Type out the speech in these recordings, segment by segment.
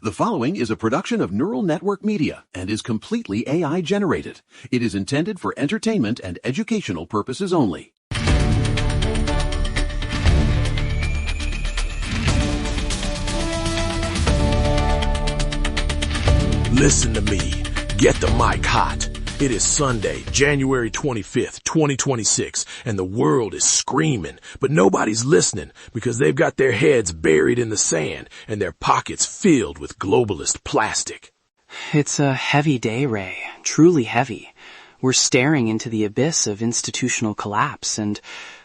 The following is a production of Neural Network Media and is completely AI generated. It is intended for entertainment and educational purposes only. Listen to me. Get the mic hot. It is Sunday, January 25th, 2026, and the world is screaming, but nobody's listening because they've got their heads buried in the sand and their pockets filled with globalist plastic. It's a heavy day, Ray. Truly heavy. We're staring into the abyss of institutional collapse, and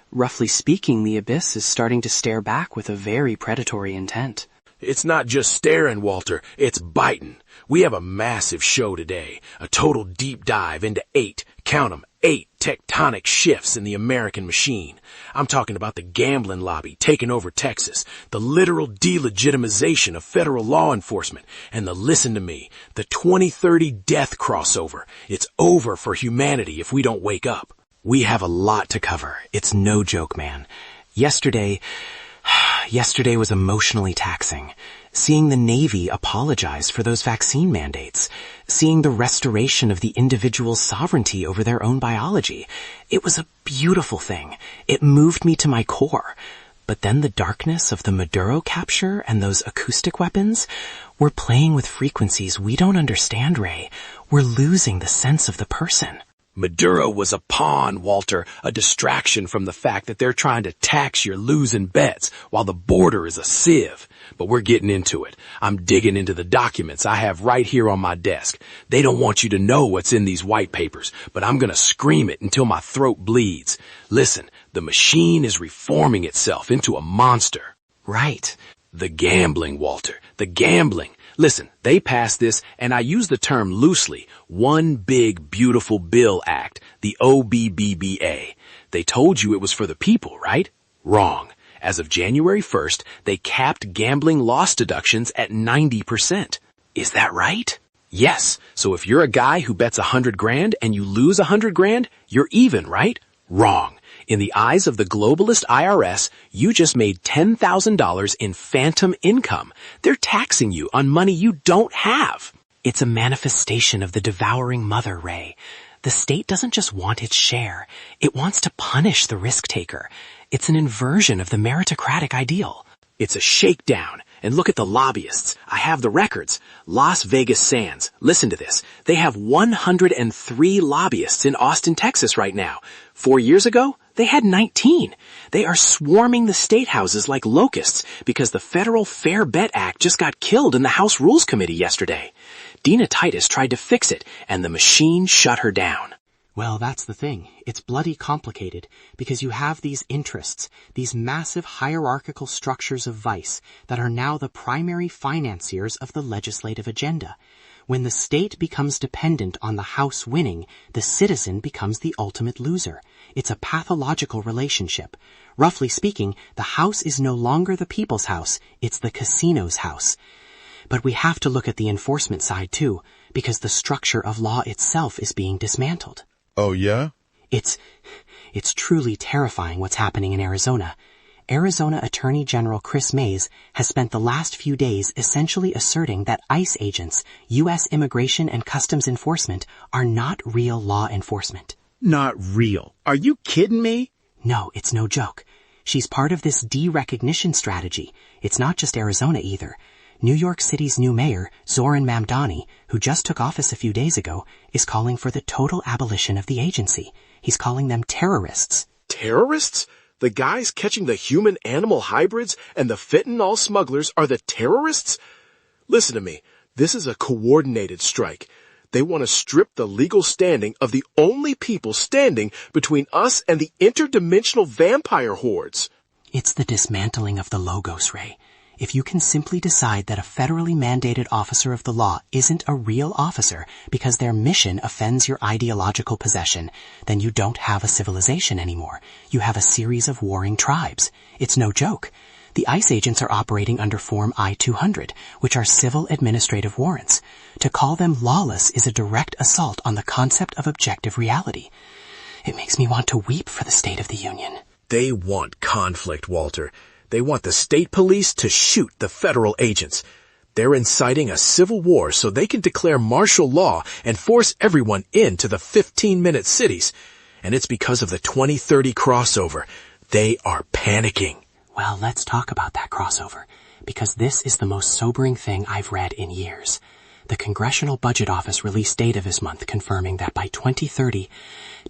roughly speaking, the abyss is starting to stare back with a very predatory intent. It's not just staring, Walter. It's biting. We have a massive show today, a total deep dive into 8 tectonic shifts in the American machine. I'm talking about the gambling lobby taking over Texas, the literal de-legitimization of federal law enforcement, and listen to me, the 2030 death crossover. It's over for humanity if we don't wake up. We have a lot to cover. It's no joke, man. Yesterday was emotionally taxing. Seeing the Navy apologize for those vaccine mandates. Seeing the restoration of the individual's sovereignty over their own biology. It was a beautiful thing. It moved me to my core. But then the darkness of the Maduro capture and those acoustic weapons, we're playing with frequencies we don't understand, Ray. We're losing the sense of the person. Maduro was a pawn, Walter, a distraction from the fact that they're trying to tax your losing bets while the border is a sieve. But we're getting into it. I'm digging into the documents I have right here on my desk. They don't want you to know what's in these white papers, but I'm gonna scream it until my throat bleeds. Listen, the machine is reforming itself into a monster. Right. The gambling, Walter. The gambling. Listen, they passed this, and I use the term loosely, One Big Beautiful Bill Act, the OBBBA. They told you it was for the people, right? Wrong. As of January 1st, they capped gambling loss deductions at 90%. Is that right? Yes. So if you're a guy who bets $100,000 and you lose $100,000, you're even, right? Wrong. In the eyes of the globalist IRS, you just made $10,000 in phantom income. They're taxing you on money you don't have. It's a manifestation of the devouring mother, Ray. The state doesn't just want its share. It wants to punish the risk taker. It's an inversion of the meritocratic ideal. It's a shakedown. And look at the lobbyists. I have the records. Las Vegas Sands. Listen to this. They have 103 lobbyists in Austin, Texas right now. 4 years ago, they had 19. They are swarming the state houses like locusts because the Federal Fair Bet Act just got killed in the House Rules Committee yesterday. Dina Titus tried to fix it, and the machine shut her down. Well, that's the thing. It's bloody complicated because you have these interests, these massive hierarchical structures of vice that are now the primary financiers of the legislative agenda. When the state becomes dependent on the House winning, the citizen becomes the ultimate loser. It's a pathological relationship. Roughly speaking, the House is no longer the people's house, it's the casino's house. But we have to look at the enforcement side too, because the structure of law itself is being dismantled. Oh, yeah? It's truly terrifying what's happening in Arizona. Arizona Attorney General Chris Mays has spent the last few days essentially asserting that ICE agents, U.S. Immigration and Customs Enforcement, are not real law enforcement. Not real? Are you kidding me? No, it's no joke. She's part of this de-recognition strategy. It's not just Arizona either. New York City's new mayor, Zoran Mamdani, who just took office a few days ago, is calling for the total abolition of the agency. He's calling them terrorists. Terrorists? The guys catching the human-animal hybrids and the fentanyl smugglers are the terrorists? Listen to me. This is a coordinated strike. They want to strip the legal standing of the only people standing between us and the interdimensional vampire hordes. It's the dismantling of the logos, Ray. If you can simply decide that a federally mandated officer of the law isn't a real officer because their mission offends your ideological possession, then you don't have a civilization anymore. You have a series of warring tribes. It's no joke. The ICE agents are operating under Form I-200, which are civil administrative warrants. To call them lawless is a direct assault on the concept of objective reality. It makes me want to weep for the State of the Union. They want conflict, Walter. They want the state police to shoot the federal agents. They're inciting a civil war so they can declare martial law and force everyone into the 15-minute cities. And it's because of the 2030 crossover. They are panicking. Well, let's talk about that crossover, because this is the most sobering thing I've read in years. The Congressional Budget Office released data this month confirming that by 2030,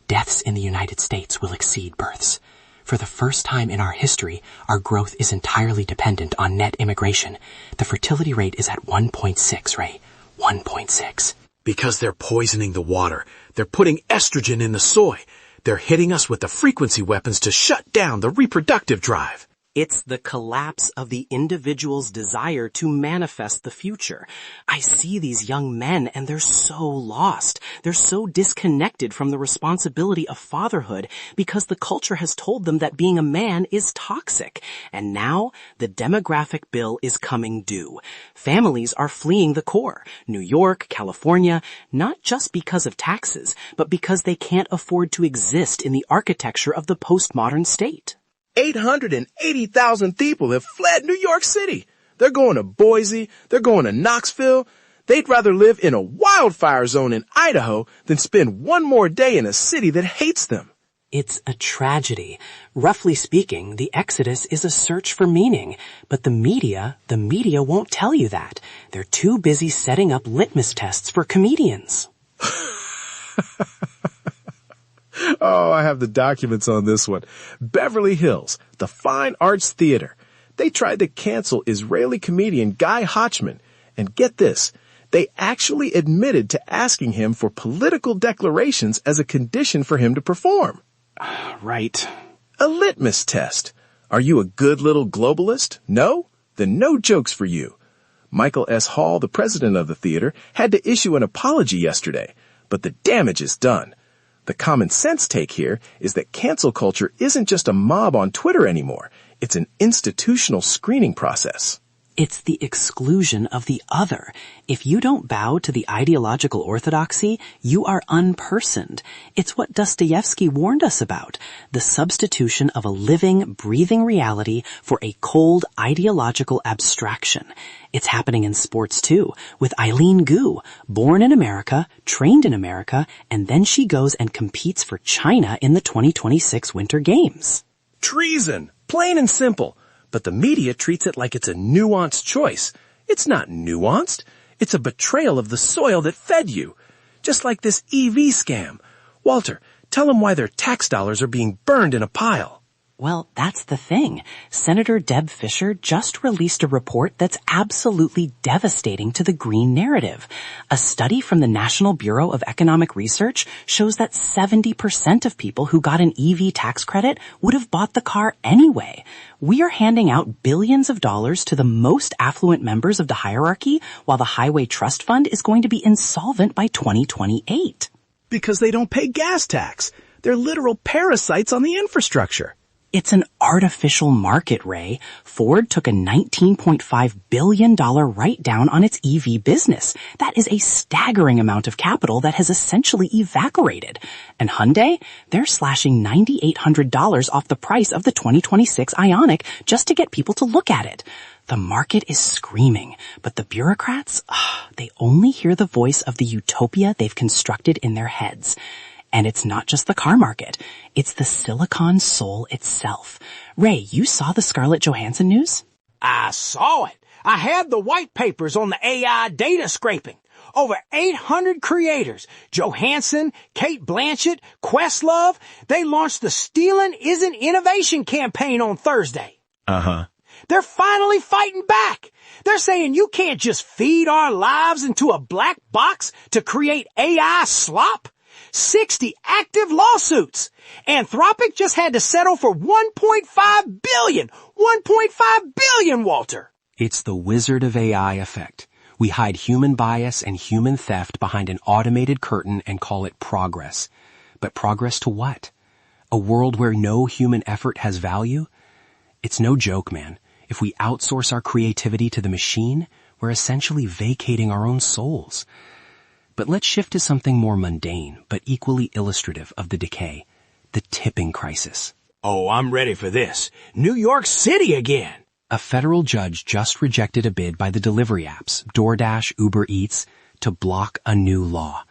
deaths in the United States will exceed births. For the first time in our history, our growth is entirely dependent on net immigration. The fertility rate is at 1.6, Ray. 1.6. Because they're poisoning the water. They're putting estrogen in the soy. They're hitting us with the frequency weapons to shut down the reproductive drive. It's the collapse of the individual's desire to manifest the future. I see these young men and they're so lost. They're so disconnected from the responsibility of fatherhood because the culture has told them that being a man is toxic. And now the demographic bill is coming due. Families are fleeing the core. New York, California, not just because of taxes, but because they can't afford to exist in the architecture of the postmodern state. 880,000 people have fled New York City. They're going to Boise. They're going to Knoxville. They'd rather live in a wildfire zone in Idaho than spend one more day in a city that hates them. It's a tragedy. Roughly speaking, the exodus is a search for meaning, but the media won't tell you that. They're too busy setting up litmus tests for comedians. Oh, I have the documents on this one. Beverly Hills, the Fine Arts Theater. They tried to cancel Israeli comedian Guy Hotchman. And get this, they actually admitted to asking him for political declarations as a condition for him to perform. Right. A litmus test. Are you a good little globalist? No? Then no jokes for you. Michael S. Hall, the president of the theater, had to issue an apology yesterday, but the damage is done. The common sense take here is that cancel culture isn't just a mob on Twitter anymore. It's an institutional screening process. It's the exclusion of the other. If you don't bow to the ideological orthodoxy, you are unpersoned. It's what Dostoevsky warned us about, the substitution of a living, breathing reality for a cold ideological abstraction. It's happening in sports too, with Eileen Gu, born in America, trained in America, and then she goes and competes for China in the 2026 Winter Games. Treason! Plain and simple. But the media treats it like it's a nuanced choice. It's not nuanced. It's a betrayal of the soil that fed you. Just like this EV scam. Walter, tell them why their tax dollars are being burned in a pile. Well, that's the thing. Senator Deb Fischer just released a report that's absolutely devastating to the green narrative. A study from the National Bureau of Economic Research shows that 70% of people who got an EV tax credit would have bought the car anyway. We are handing out billions of dollars to the most affluent members of the hierarchy, while the Highway Trust Fund is going to be insolvent by 2028. Because they don't pay gas tax. They're literal parasites on the infrastructure. It's an artificial market, Ray. Ford took a $19.5 billion write-down on its EV business. That is a staggering amount of capital that has essentially evaporated. And Hyundai, they're slashing $9,800 off the price of the 2026 Ioniq just to get people to look at it. The market is screaming, but the bureaucrats, they only hear the voice of the utopia they've constructed in their heads. And it's not just the car market. It's the Silicon Soul itself. Ray, you saw the Scarlett Johansson news? I saw it. I had the white papers on the AI data scraping. Over 800 creators, Johansson, Kate Blanchett, Questlove, they launched the Stealing Isn't Innovation campaign on Thursday. Uh-huh. They're finally fighting back. They're saying you can't just feed our lives into a black box to create AI slop. 60 active lawsuits. Anthropic just had to settle for $1.5 billion. $1.5 billion, Walter. It's the Wizard of AI effect. We hide human bias and human theft behind an automated curtain and call it progress. But progress to what? A world where no human effort has value? It's no joke, man. If we outsource our creativity to the machine, we're essentially vacating our own souls. But let's shift to something more mundane, but equally illustrative of the decay. The tipping crisis. Oh, I'm ready for this. New York City again. A federal judge just rejected a bid by the delivery apps, DoorDash, Uber Eats, to block a new law.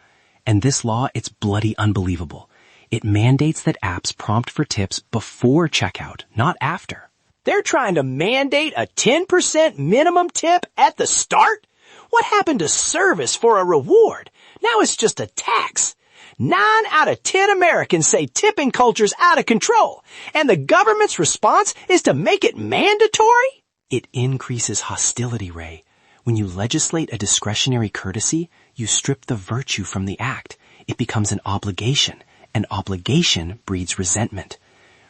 And this law, it's bloody unbelievable. It mandates that apps prompt for tips before checkout, not after. They're trying to mandate a 10% minimum tip at the start? What happened to service for a reward? Now it's just a tax. 9 out of 10 Americans say tipping culture's out of control, and the government's response is to make it mandatory? It increases hostility, Ray. When you legislate a discretionary courtesy, you strip the virtue from the act. It becomes an obligation, and obligation breeds resentment.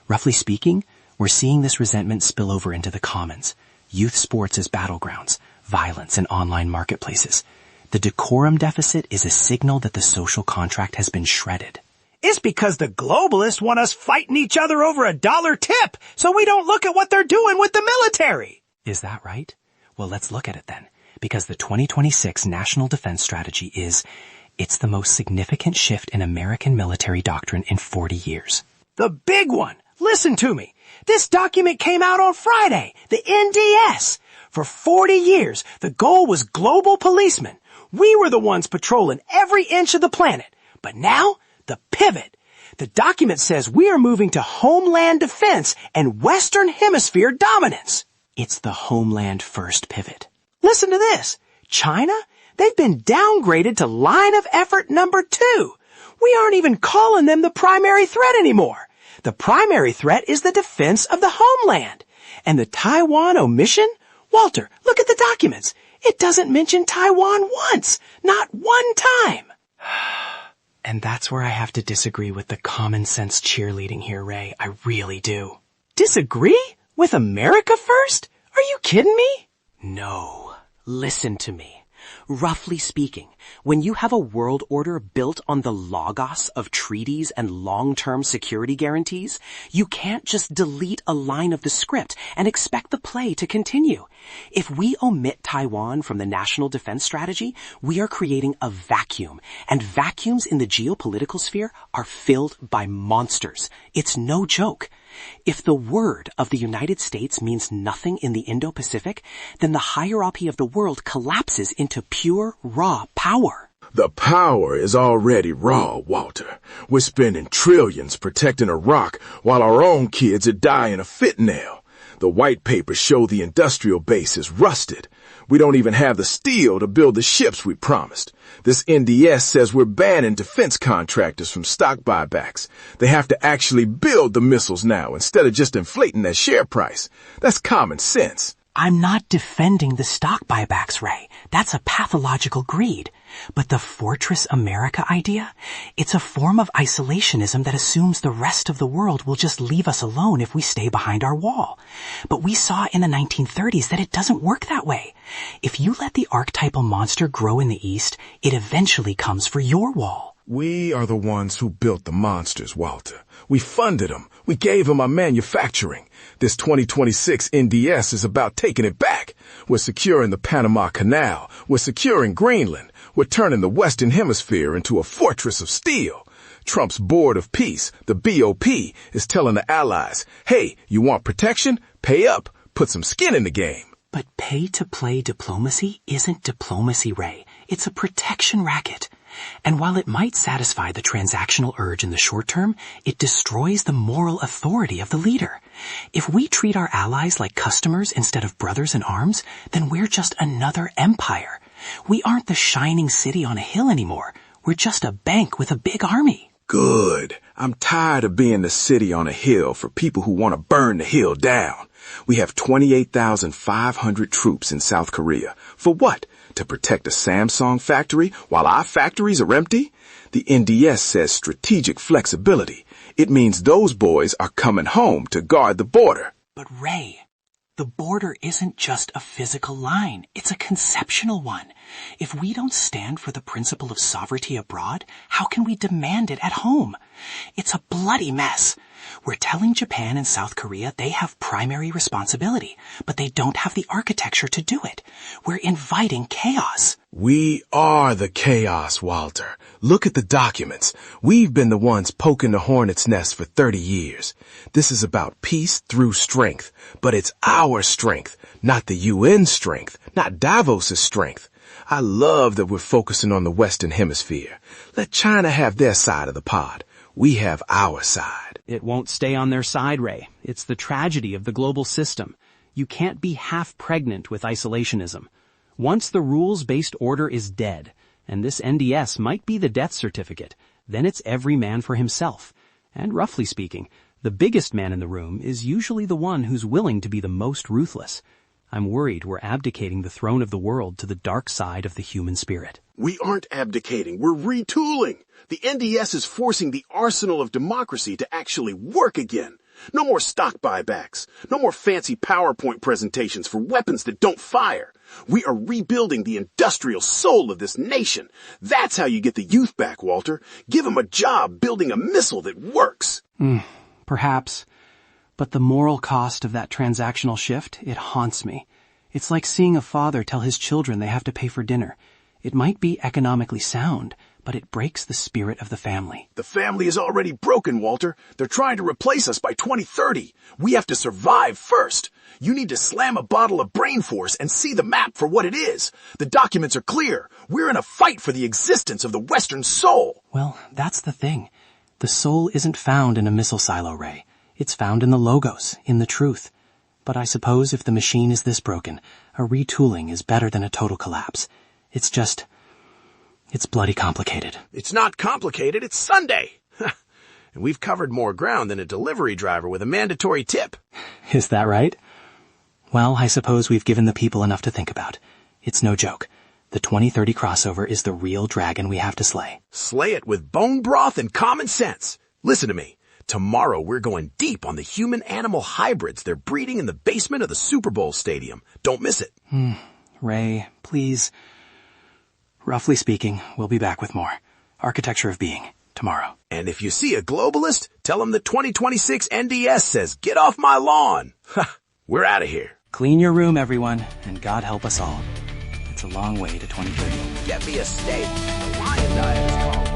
Roughly speaking, we're seeing this resentment spill over into the commons, youth sports as battlegrounds, violence, and online marketplaces. The decorum deficit is a signal that the social contract has been shredded. It's because the globalists want us fighting each other over a $1 tip, so we don't look at what they're doing with the military. Is that right? Well, let's look at it then, because the 2026 National Defense Strategy it's the most significant shift in American military doctrine in 40 years. The big one. Listen to me. This document came out on Friday, the NDS. For 40 years, the goal was global policemen. We were the ones patrolling every inch of the planet. But now, the pivot. The document says we are moving to Homeland Defense and Western Hemisphere dominance. It's the Homeland First pivot. Listen to this. China, they've been downgraded to line of effort number 2. We aren't even calling them the primary threat anymore. The primary threat is the defense of the homeland. And the Taiwan omission? Walter, look at the documents. It doesn't mention Taiwan once. Not one time. And that's where I have to disagree with the common sense cheerleading here, Ray. I really do. Disagree? With America first? Are you kidding me? No. Listen to me. Roughly speaking, when you have a world order built on the logos of treaties and long-term security guarantees, you can't just delete a line of the script and expect the play to continue. If we omit Taiwan from the national defense strategy, we are creating a vacuum, and vacuums in the geopolitical sphere are filled by monsters. It's no joke. If the word of the United States means nothing in the Indo-Pacific, then the hierarchy of the world collapses into pure, raw power. The power is already raw, Walter. We're spending trillions protecting Iraq while our own kids are dying of fentanyl. The white papers show the industrial base is rusted. We don't even have the steel to build the ships we promised. This NDS says we're banning defense contractors from stock buybacks. They have to actually build the missiles now instead of just inflating their share price. That's common sense. I'm not defending the stock buybacks, Ray. That's a pathological greed. But the Fortress America idea? It's a form of isolationism that assumes the rest of the world will just leave us alone if we stay behind our wall. But we saw in the 1930s that it doesn't work that way. If you let the archetypal monster grow in the East, it eventually comes for your wall. We are the ones who built the monsters, Walter. We funded them. We gave them our manufacturing. This 2026 NDS is about taking it back. We're securing the Panama Canal. We're securing Greenland. We're turning the Western Hemisphere into a fortress of steel. Trump's Board of Peace, the BOP, is telling the allies, hey, you want protection? Pay up. Put some skin in the game. But pay-to-play diplomacy isn't diplomacy, Ray. It's a protection racket. And while it might satisfy the transactional urge in the short term, it destroys the moral authority of the leader. If we treat our allies like customers instead of brothers in arms, then we're just another empire. We aren't the shining city on a hill anymore. We're just a bank with a big army. Good. I'm tired of being the city on a hill for people who want to burn the hill down. We have 28,500 troops in South Korea. For what? To protect a Samsung factory while our factories are empty? The NDS says strategic flexibility. It means those boys are coming home to guard the border. But Ray, the border isn't just a physical line. It's a conceptual one. If we don't stand for the principle of sovereignty abroad, how can we demand it at home? It's a bloody mess. We're telling Japan and South Korea they have primary responsibility, but they don't have the architecture to do it. We're inviting chaos. We are the chaos, Walter. Look at the documents. We've been the ones poking the hornet's nest for 30 years. This is about peace through strength, but it's our strength, not the UN strength, not Davos's strength. I love that we're focusing on the Western Hemisphere. Let China have their side of the pod. We have our side. It won't stay on their side, Ray. It's the tragedy of the global system. You can't be half pregnant with isolationism. Once the rules-based order is dead, and this NDS might be the death certificate, then it's every man for himself. And roughly speaking, the biggest man in the room is usually the one who's willing to be the most ruthless. I'm worried we're abdicating the throne of the world to the dark side of the human spirit. We aren't abdicating, we're retooling. The NDS is forcing the arsenal of democracy to actually work again. No more stock buybacks. No more fancy PowerPoint presentations for weapons that don't fire. We are rebuilding the industrial soul of this nation. That's how you get the youth back, Walter. Give them a job building a missile that works. Perhaps. But the moral cost of that transactional shift, it haunts me. It's like seeing a father tell his children they have to pay for dinner. It might be economically sound, but it breaks the spirit of the family. The family is already broken, Walter. They're trying to replace us by 2030. We have to survive first. You need to slam a bottle of brain force and see the map for what it is. The documents are clear. We're in a fight for the existence of the Western soul. Well, that's the thing. The soul isn't found in a missile silo, Ray. It's found in the logos, in the truth. But I suppose if the machine is this broken, a retooling is better than a total collapse. It's bloody complicated. It's not complicated, it's Sunday. And we've covered more ground than a delivery driver with a mandatory tip. Is that right? Well, I suppose we've given the people enough to think about. It's no joke. The 2030 crossover is the real dragon we have to slay. Slay it with bone broth and common sense. Listen to me. Tomorrow we're going deep on the human-animal hybrids they're breeding in the basement of the Super Bowl stadium. Don't miss it. Ray, please. Roughly speaking, we'll be back with more. Architecture of Being, tomorrow. And if you see a globalist, tell them the 2026 NDS says, "Get off my lawn." We're out of here. Clean your room, everyone, and God help us all. It's a long way to 2030. Get me a steak. The lion diet is called.